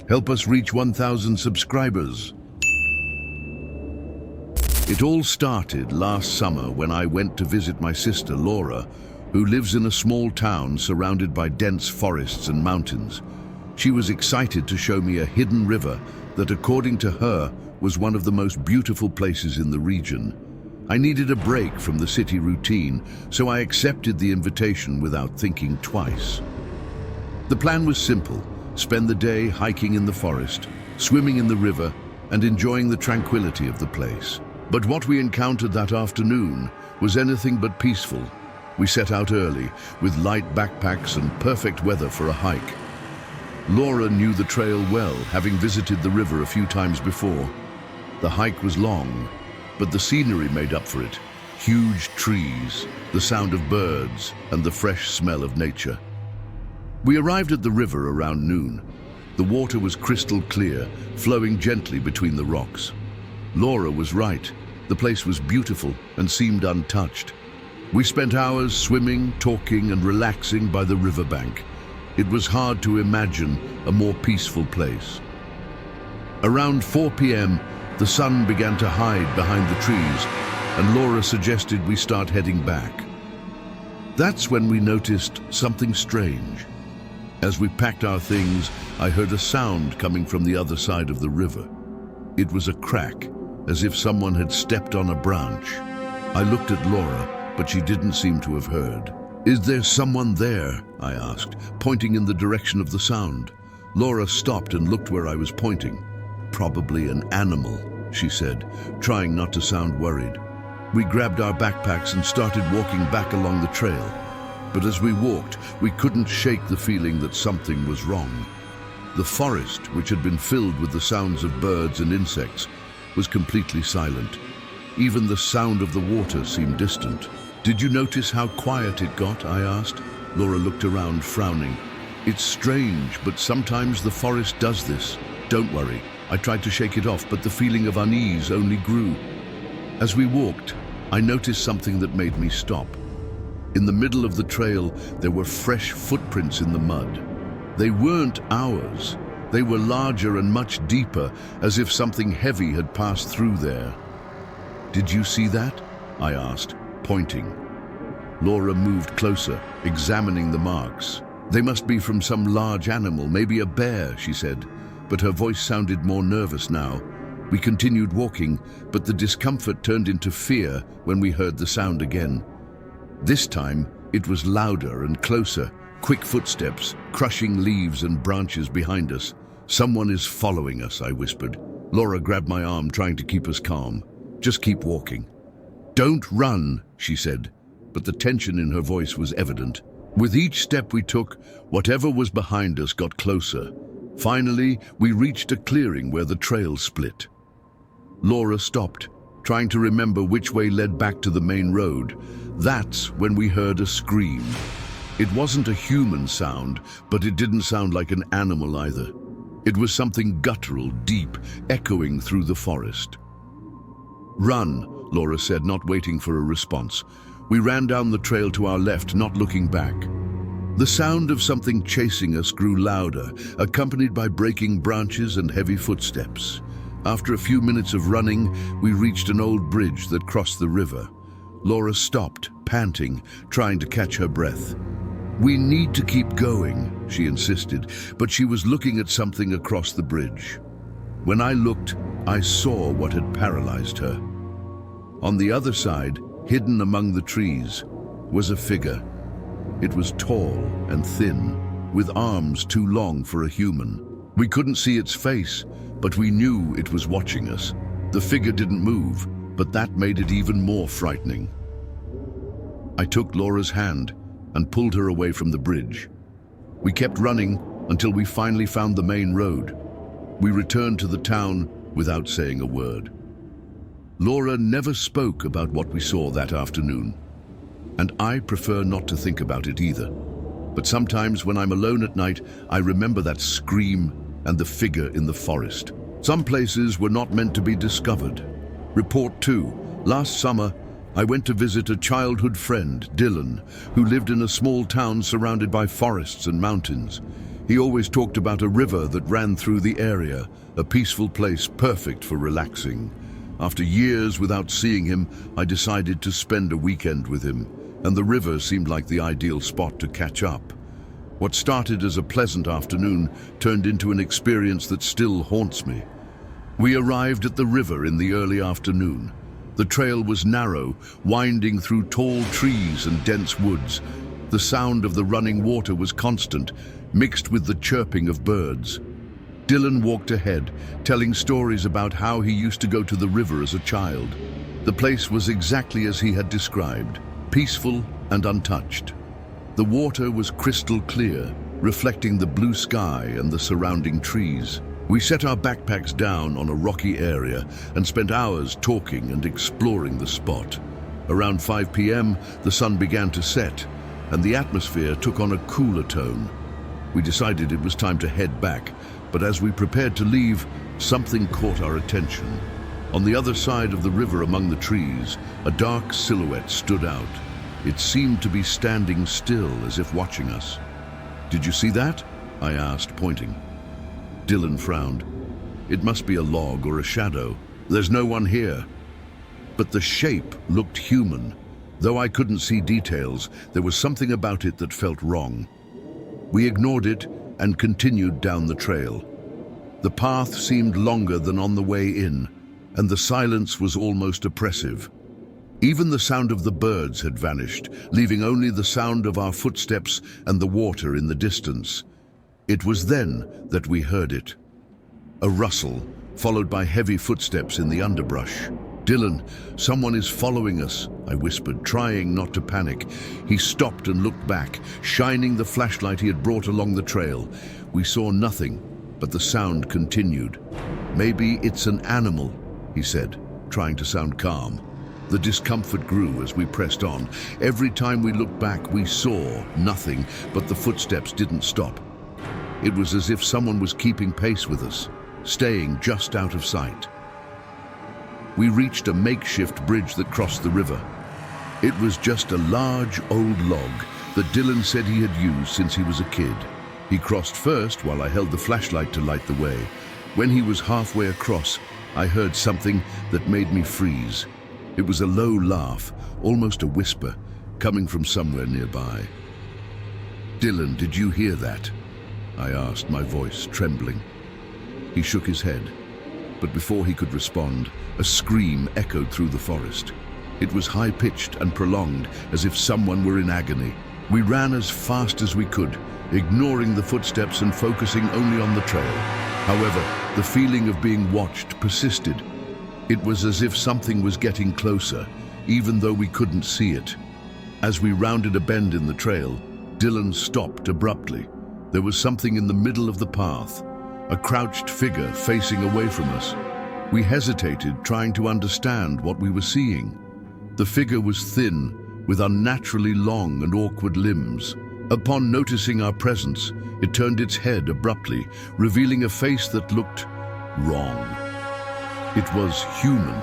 Help us reach 1,000 subscribers. It all started last summer when I went to visit my sister Laura, who lives in a small town surrounded by dense forests and mountains. She was excited to show me a hidden river that, according to her, was one of the most beautiful places in the region. I needed a break from the city routine, so I accepted the invitation without thinking twice. The plan was simple: spend the day hiking in the forest, swimming in the river, and enjoying the tranquility of the place. But what we encountered that afternoon was anything but peaceful. We set out early, with light backpacks and perfect weather for a hike. Laura knew the trail well, having visited the river a few times before. The hike was long, but the scenery made up for it. Huge trees, the sound of birds, and the fresh smell of nature. We arrived at the river around noon. The water was crystal clear, flowing gently between the rocks. Laura was right. The place was beautiful and seemed untouched. We spent hours swimming, talking, and relaxing by the riverbank. It was hard to imagine a more peaceful place. Around 4 p.m., the sun began to hide behind the trees, and Laura suggested we start heading back. That's when we noticed something strange. As we packed our things, I heard a sound coming from the other side of the river. It was a crack, as if someone had stepped on a branch. I looked at Laura, but she didn't seem to have heard. "Is there someone there?" I asked, pointing in the direction of the sound. Laura stopped and looked where I was pointing. "Probably an animal," she said, trying not to sound worried. We grabbed our backpacks and started walking back along the trail. But as we walked, we couldn't shake the feeling that something was wrong. The forest, which had been filled with the sounds of birds and insects, was completely silent. Even the sound of the water seemed distant. "Did you notice how quiet it got?" I asked. Laura looked around, frowning. "It's strange, but sometimes the forest does this. Don't worry." I tried to shake it off, but the feeling of unease only grew. As we walked, I noticed something that made me stop. In the middle of the trail, there were fresh footprints in the mud. They weren't ours. They were larger and much deeper, as if something heavy had passed through there. "Did you see that?" I asked, pointing. Laura moved closer, examining the marks. "They must be from some large animal, maybe a bear," she said, but her voice sounded more nervous now. We continued walking, but the discomfort turned into fear when we heard the sound again. This time, it was louder and closer. Quick footsteps, crushing leaves and branches behind us. "Someone is following us," I whispered. Laura grabbed my arm, trying to keep us calm. "Just keep walking." "Don't run," she said, but the tension in her voice was evident. With each step we took, whatever was behind us got closer. Finally, we reached a clearing where the trail split. Laura stopped, trying to remember which way led back to the main road. That's when we heard a scream. It wasn't a human sound, but it didn't sound like an animal either. It was something guttural, deep, echoing through the forest. "Run," Laura said, not waiting for a response. We ran down the trail to our left, not looking back. The sound of something chasing us grew louder, accompanied by breaking branches and heavy footsteps. After a few minutes of running, we reached an old bridge that crossed the river. Laura stopped, panting, trying to catch her breath. "We need to keep going," she insisted, but she was looking at something across the bridge. When I looked, I saw what had paralyzed her. On the other side, hidden among the trees, was a figure. It was tall and thin, with arms too long for a human. We couldn't see its face, but we knew it was watching us. The figure didn't move, but that made it even more frightening. I took Laura's hand and pulled her away from the bridge. We kept running until we finally found the main road. We returned to the town without saying a word. Laura never spoke about what we saw that afternoon, and I prefer not to think about it either. But sometimes when I'm alone at night, I remember that scream and the figure in the forest. Some places were not meant to be discovered. Report 2. Last summer, I went to visit a childhood friend, Dylan, who lived in a small town surrounded by forests and mountains. He always talked about a river that ran through the area, a peaceful place perfect for relaxing. After years without seeing him, I decided to spend a weekend with him, and the river seemed like the ideal spot to catch up. What started as a pleasant afternoon turned into an experience that still haunts me. We arrived at the river in the early afternoon. The trail was narrow, winding through tall trees and dense woods. The sound of the running water was constant, mixed with the chirping of birds. Dylan walked ahead, telling stories about how he used to go to the river as a child. The place was exactly as he had described, peaceful and untouched. The water was crystal clear, reflecting the blue sky and the surrounding trees. We set our backpacks down on a rocky area and spent hours talking and exploring the spot. Around 5 p.m., the sun began to set, and the atmosphere took on a cooler tone. We decided it was time to head back, but as we prepared to leave, something caught our attention. On the other side of the river among the trees, a dark silhouette stood out. It seemed to be standing still, as if watching us. "Did you see that?" I asked, pointing. Dylan frowned. "It must be a log or a shadow. There's no one here." But the shape looked human. Though I couldn't see details, there was something about it that felt wrong. We ignored it and continued down the trail. The path seemed longer than on the way in, and the silence was almost oppressive. Even the sound of the birds had vanished, leaving only the sound of our footsteps and the water in the distance. It was then that we heard it. A rustle, followed by heavy footsteps in the underbrush. "Dylan, someone is following us," I whispered, trying not to panic. He stopped and looked back, shining the flashlight he had brought along the trail. We saw nothing, but the sound continued. "Maybe it's an animal," he said, trying to sound calm. The discomfort grew as we pressed on. Every time we looked back, we saw nothing, but the footsteps didn't stop. It was as if someone was keeping pace with us, staying just out of sight. We reached a makeshift bridge that crossed the river. It was just a large old log that Dylan said he had used since he was a kid. He crossed first while I held the flashlight to light the way. When he was halfway across, I heard something that made me freeze. It was a low laugh, almost a whisper, coming from somewhere nearby. "Dylan, did you hear that?" I asked, my voice trembling. He shook his head, but before he could respond, a scream echoed through the forest. It was high-pitched and prolonged, as if someone were in agony. We ran as fast as we could, ignoring the footsteps and focusing only on the trail. However, the feeling of being watched persisted. It was as if something was getting closer, even though we couldn't see it. As we rounded a bend in the trail, Dylan stopped abruptly. There was something in the middle of the path, a crouched figure facing away from us. We hesitated, trying to understand what we were seeing. The figure was thin, with unnaturally long and awkward limbs. Upon noticing our presence, it turned its head abruptly, revealing a face that looked wrong. It was human,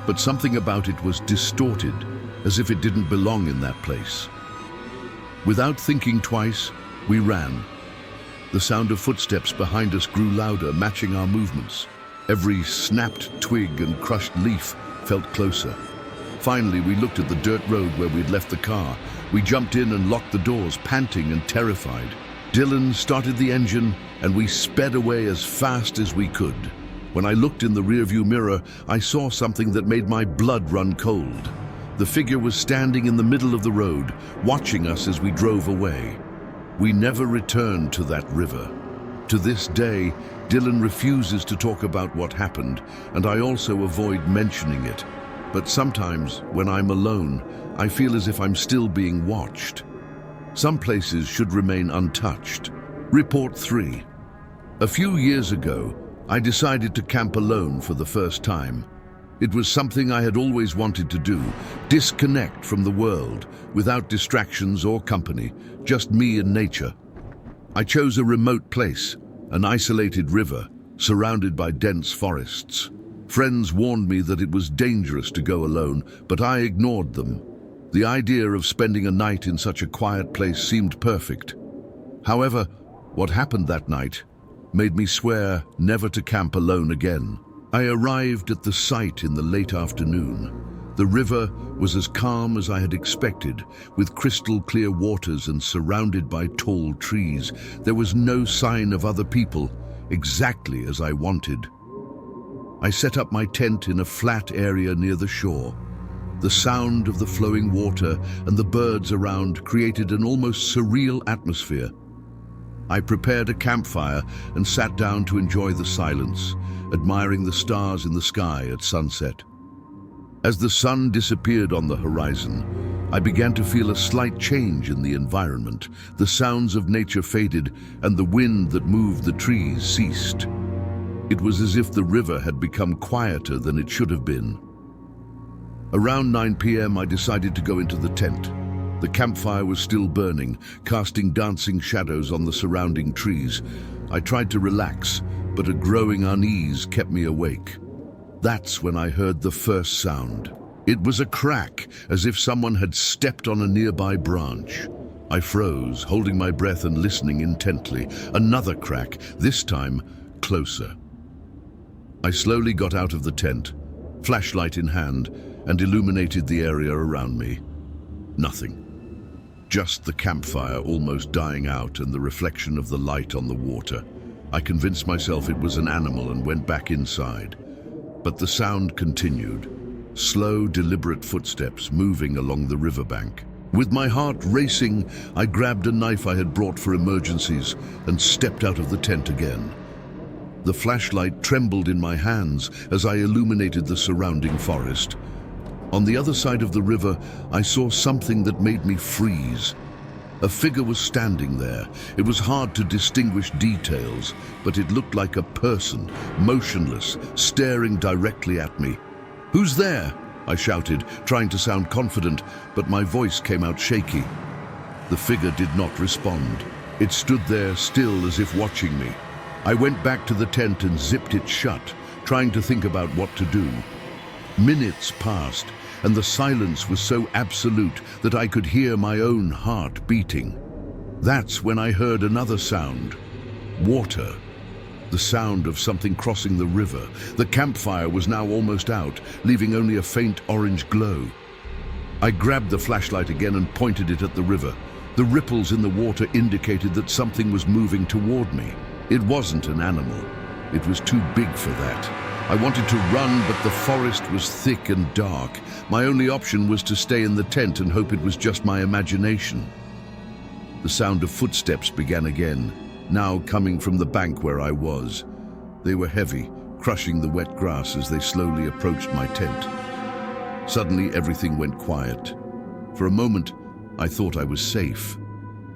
but something about it was distorted, as if it didn't belong in that place. Without thinking twice, we ran. The sound of footsteps behind us grew louder, matching our movements. Every snapped twig and crushed leaf felt closer. Finally, we looked at the dirt road where we'd left the car. We jumped in and locked the doors, panting and terrified. Dylan started the engine, and we sped away as fast as we could. When I looked in the rearview mirror, I saw something that made my blood run cold. The figure was standing in the middle of the road, watching us as we drove away. We never returned to that river. To this day, Dylan refuses to talk about what happened, and I also avoid mentioning it. But sometimes, when I'm alone, I feel as if I'm still being watched. Some places should remain untouched. Report 3. A few years ago, I decided to camp alone for the first time. It was something I had always wanted to do, disconnect from the world, without distractions or company, just me and nature. I chose a remote place, an isolated river, surrounded by dense forests. Friends warned me that it was dangerous to go alone, but I ignored them. The idea of spending a night in such a quiet place seemed perfect. However, What happened that night made me swear never to camp alone again. I arrived at the site in the late afternoon. The river was as calm as I had expected, with crystal clear waters and surrounded by tall trees. There was no sign of other people, exactly as I wanted. I set up my tent in a flat area near the shore. The sound of the flowing water and the birds around created an almost surreal atmosphere. I prepared a campfire and sat down to enjoy the silence, admiring the stars in the sky at sunset. As the sun disappeared on the horizon, I began to feel a slight change in the environment. The sounds of nature faded and the wind that moved the trees ceased. It was as if the river had become quieter than it should have been. Around 9 p.m. I decided to go into the tent. The campfire was still burning, casting dancing shadows on the surrounding trees. I tried to relax, but a growing unease kept me awake. That's when I heard the first sound. It was a crack, as if someone had stepped on a nearby branch. I froze, holding my breath and listening intently. Another crack, this time closer. I slowly got out of the tent, flashlight in hand, and illuminated the area around me. Nothing. Just the campfire almost dying out and the reflection of the light on the water. I convinced myself it was an animal and went back inside. But the sound continued. Slow, deliberate footsteps moving along the riverbank. With my heart racing, I grabbed a knife I had brought for emergencies and stepped out of the tent again. The flashlight trembled in my hands as I illuminated the surrounding forest. On the other side of the river, I saw something that made me freeze. A figure was standing there. It was hard to distinguish details, but it looked like a person, motionless, staring directly at me. "Who's there?" I shouted, trying to sound confident, but my voice came out shaky. The figure did not respond. It stood there still as if watching me. I went back to the tent and zipped it shut, trying to think about what to do. Minutes passed, and the silence was so absolute that I could hear my own heart beating. That's when I heard another sound. Water. The sound of something crossing the river. The campfire was now almost out, leaving only a faint orange glow. I grabbed the flashlight again and pointed it at the river. The ripples in the water indicated that something was moving toward me. It wasn't an animal. It was too big for that. I wanted to run, but the forest was thick and dark. My only option was to stay in the tent and hope it was just my imagination. The sound of footsteps began again, now coming from the bank where I was. They were heavy, crushing the wet grass as they slowly approached my tent. Suddenly, everything went quiet. For a moment, I thought I was safe.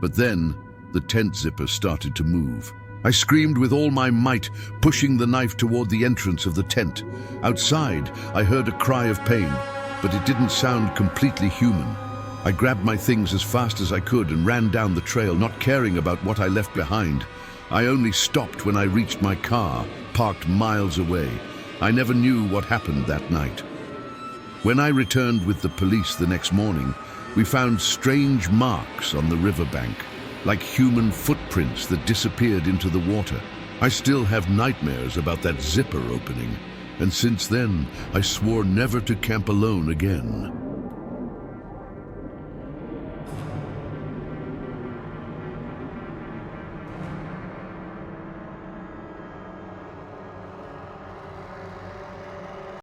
But then, the tent zipper started to move. I screamed with all my might, pushing the knife toward the entrance of the tent. Outside, I heard a cry of pain, but it didn't sound completely human. I grabbed my things as fast as I could and ran down the trail, not caring about what I left behind. I only stopped when I reached my car, parked miles away. I never knew what happened that night. When I returned with the police the next morning, we found strange marks on the riverbank, like human footprints that disappeared into the water. I still have nightmares about that zipper opening, and since then, I swore never to camp alone again.